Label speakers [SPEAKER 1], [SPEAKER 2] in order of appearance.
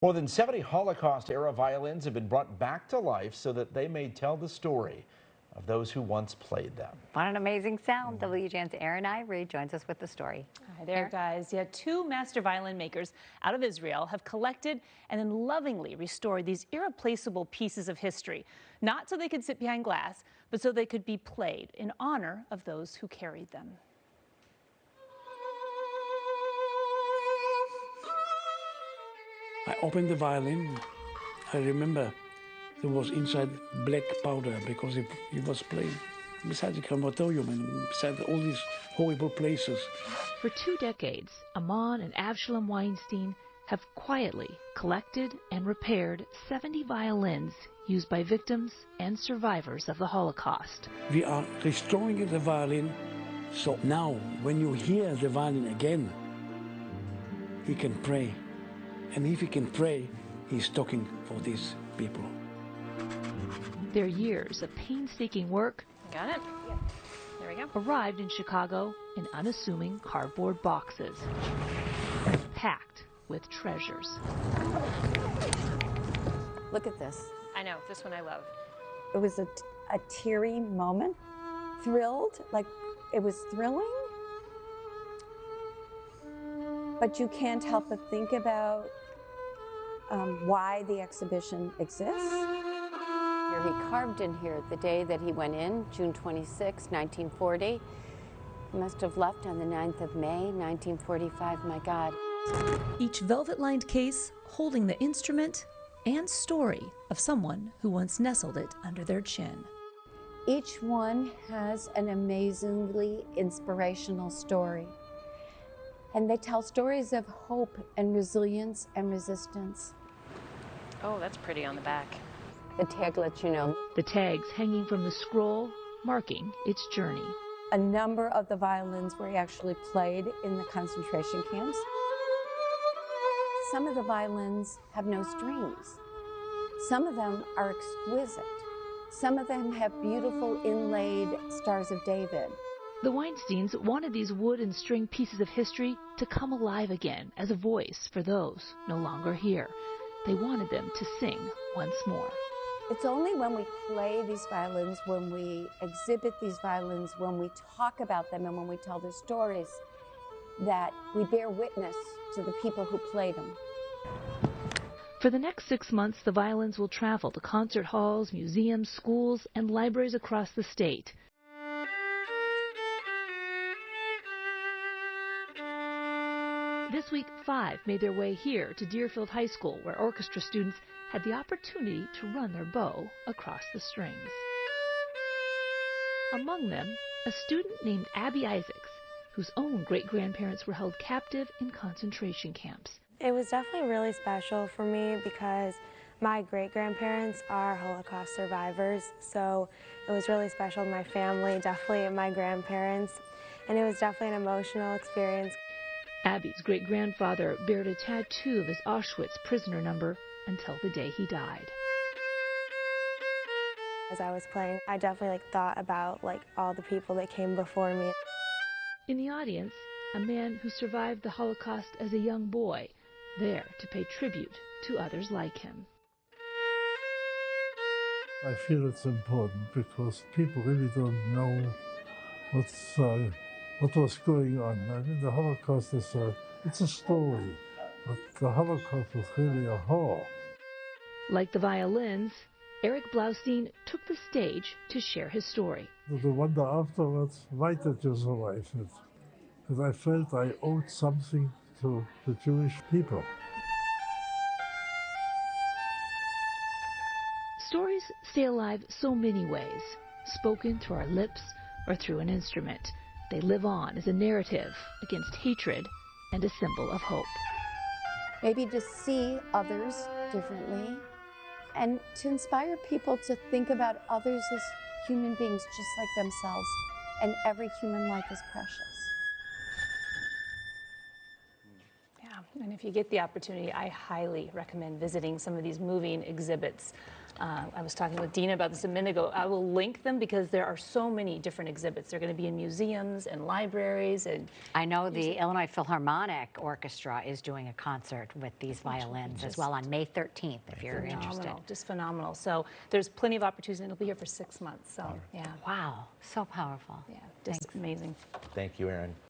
[SPEAKER 1] More than 70 Holocaust-era violins have been brought back to life so that they may tell the story of those who once played them.
[SPEAKER 2] What an amazing sound. WGN's Erin Ivory joins us with the story.
[SPEAKER 3] Hi there, guys. Yeah, two master violin makers out of Israel have collected and then lovingly restored these irreplaceable pieces of history, not so they could sit behind glass, but so they could be played in honor of those who carried them.
[SPEAKER 4] I opened the violin. I remember there was inside black powder because it was played beside the crematorium and beside all these horrible places.
[SPEAKER 5] For 2 decades, Amon and Avshalom Weinstein have quietly collected and repaired 70 violins used by victims and survivors of the Holocaust.
[SPEAKER 4] We are restoring the violin, so now when you hear the violin again, he can pray. And if he can pray, he's talking for these people.
[SPEAKER 5] Their years of painstaking work
[SPEAKER 3] Got it? There we go.
[SPEAKER 5] arrived in Chicago in unassuming cardboard boxes, packed with treasures.
[SPEAKER 2] Look at this.
[SPEAKER 3] I know, this one I love.
[SPEAKER 6] It was a teary moment, thrilled, like it was thrilling. But you can't help but think about why the exhibition exists.
[SPEAKER 2] Here he carved in here the day that he went in, June 26, 1940. He must have left on the 9th of May, 1945. My God.
[SPEAKER 7] Each velvet-lined case holding the instrument and story of someone who once nestled it under their chin.
[SPEAKER 6] Each one has an amazingly inspirational story. And they tell stories of hope and resilience and resistance.
[SPEAKER 3] Oh, that's pretty on the back.
[SPEAKER 2] The tag lets you know.
[SPEAKER 5] The tags hanging from the scroll marking its journey.
[SPEAKER 6] A number of the violins were actually played in the concentration camps. Some of the violins have no strings. Some of them are exquisite. Some of them have beautiful inlaid Stars of David.
[SPEAKER 5] The Weinsteins wanted these wood and string pieces of history to come alive again as a voice for those no longer here. They wanted them to sing once more.
[SPEAKER 6] It's only when we play these violins, when we exhibit these violins, when we talk about them and when we tell their stories, that we bear witness to the people who played them.
[SPEAKER 5] For the next 6 months, the violins will travel to concert halls, museums, schools, and libraries across the state. This week, 5 made their way here to Deerfield High School, where orchestra students had the opportunity to run their bow across the strings. Among them, a student named Abby Isaacs, whose own great-grandparents were held captive in concentration camps.
[SPEAKER 8] It was definitely really special for me because my great-grandparents are Holocaust survivors, so it was really special to my family, definitely my grandparents, and it was definitely an emotional experience.
[SPEAKER 5] Abby's great-grandfather bared a tattoo of his Auschwitz prisoner number until the day he died.
[SPEAKER 8] As I was playing, I definitely thought about all the people that came before me.
[SPEAKER 5] In the audience, a man who survived the Holocaust as a young boy, there to pay tribute to others like him.
[SPEAKER 9] I feel it's important because people really don't know what was going on. I mean, the Holocaust is it's a story, but the Holocaust was really a horror.
[SPEAKER 5] Like the violins, Eric Blaustein took the stage to share his story.
[SPEAKER 9] The wonder afterwards, why did you survive it? Because I felt I owed something to the Jewish people.
[SPEAKER 5] Stories stay alive so many ways, spoken through our lips or through an instrument. They live on as a narrative against hatred and a symbol of hope.
[SPEAKER 6] Maybe to see others differently and to inspire people to think about others as human beings just like themselves, and every human life is precious.
[SPEAKER 3] Yeah, and And if you get the opportunity, I highly recommend visiting some of these moving exhibits. I was talking with Dina about this a minute ago. I will link them because there are so many different exhibits. They're going to be in museums and libraries. And
[SPEAKER 10] I know the Illinois Philharmonic Orchestra is doing a concert with these violins as well on May 13th, if you're interested.
[SPEAKER 3] Just phenomenal. So there's plenty of opportunities, and it'll be here for 6 months. So, yeah.
[SPEAKER 10] Wow, so powerful.
[SPEAKER 3] Yeah, just amazing.
[SPEAKER 1] Thank you, Erin.